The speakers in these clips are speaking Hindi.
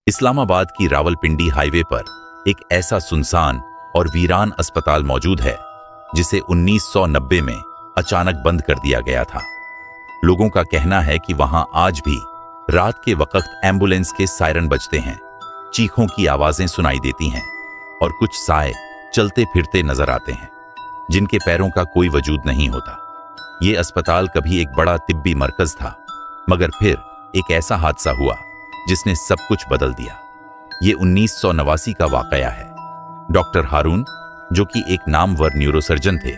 इस्लामाबाद की रावलपिंडी हाईवे पर एक ऐसा सुनसान और वीरान अस्पताल मौजूद है जिसे 1990 में अचानक बंद कर दिया गया था। लोगों का कहना है कि वहां आज भी रात के वक्त एम्बुलेंस के सायरन बजते हैं, चीखों की आवाजें सुनाई देती हैं और कुछ साए चलते फिरते नजर आते हैं जिनके पैरों का कोई वजूद नहीं होता। ये अस्पताल कभी एक बड़ा तिब्बी मरकज था, मगर फिर एक ऐसा हादसा हुआ जिसने सब कुछ बदल दिया। ये 1989 का वाकया है। डॉक्टर हारून, जो कि एक नामवर न्यूरोसर्जन थे,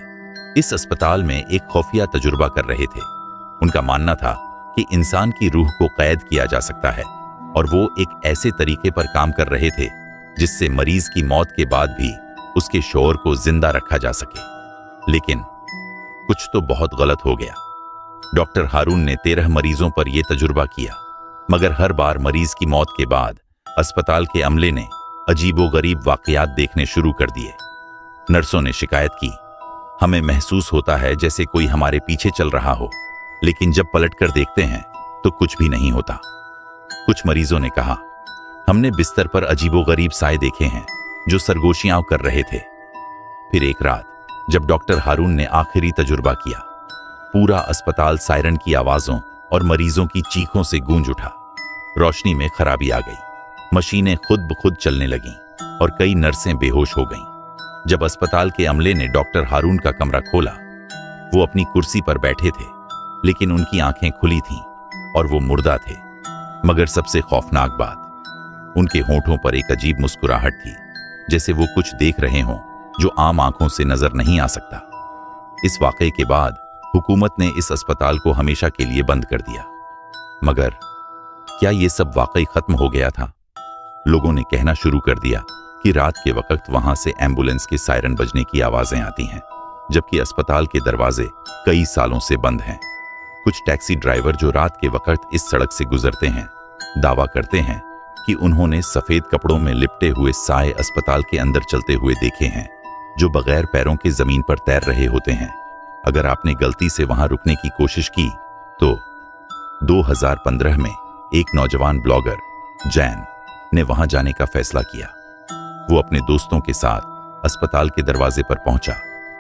इस अस्पताल में एक खुफिया तजुर्बा कर रहे थे। उनका मानना था कि इंसान की रूह को कैद किया जा सकता है और वो एक ऐसे तरीके पर काम कर रहे थे जिससे मरीज की मौत के बाद भी उसके शोर को जिंदा रखा जा सके। लेकिन कुछ तो बहुत गलत हो गया। डॉक्टर हारून ने 13 मरीजों पर यह तजुर्बा किया, मगर हर बार मरीज की मौत के बाद अस्पताल के अमले ने अजीबोगरीब वाकयात देखने शुरू कर दिए। नर्सों ने शिकायत की, हमें महसूस होता है जैसे कोई हमारे पीछे चल रहा हो, लेकिन जब पलटकर देखते हैं तो कुछ भी नहीं होता। कुछ मरीजों ने कहा, हमने बिस्तर पर अजीबोगरीब साए देखे हैं जो सरगोशियां कर रहे थे। फिर एक रात जब डॉक्टर हारून ने आखिरी तजुर्बा किया, पूरा अस्पताल सायरन की आवाजों और मरीजों की चीखों से गूंज उठा। रोशनी में खराबी आ गई, मशीनें खुद ब खुद चलने लगीं और कई नर्सें बेहोश हो गईं। जब अस्पताल के अमले ने डॉक्टर हारून का कमरा खोला, वो अपनी कुर्सी पर बैठे थे, लेकिन उनकी आंखें खुली थीं और वो मुर्दा थे। मगर सबसे खौफनाक बात, उनके होंठों पर एक अजीब मुस्कुराहट थी, जैसे वो कुछ देख रहे हों जो आम आंखों से नजर नहीं आ सकता। इस वाकये के बाद हुकूमत ने इस अस्पताल को हमेशा के लिए बंद कर दिया। मगर क्या ये सब वाकई खत्म हो गया था? लोगों ने कहना शुरू कर दिया कि रात के वक्त वहां से एम्बुलेंस के सायरन बजने की आवाजें आती हैं, जबकि अस्पताल के दरवाजे कई सालों से बंद हैं। कुछ टैक्सी ड्राइवर जो रात के वक्त इस सड़क से गुजरते हैं, दावा करते हैं कि उन्होंने सफेद कपड़ों में लिपटे हुए साए अस्पताल के अंदर चलते हुए देखे हैं, जो बगैर पैरों के जमीन पर तैर रहे होते हैं। अगर आपने गलती से वहां रुकने की कोशिश की तो 2015 में एक नौजवान ब्लॉगर जैन ने वहां जाने का फैसला किया। वो अपने दोस्तों के साथ अस्पताल के दरवाजे पर पहुंचा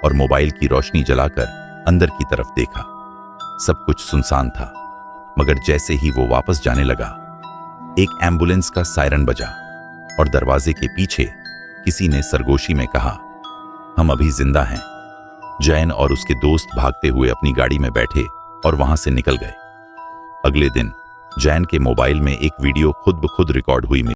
और मोबाइल की रोशनी जलाकर अंदर की तरफ देखा। सब कुछ सुनसान था, मगर जैसे ही वो वापस जाने लगा, एक एम्बुलेंस का सायरन बजा और दरवाजे के पीछे किसी ने सरगोशी में कहा, हम अभी जिंदा हैं। जैन और उसके दोस्त भागते हुए अपनी गाड़ी में बैठे और वहां से निकल गए। अगले दिन जैन के मोबाइल में एक वीडियो खुद ब खुद रिकॉर्ड हुई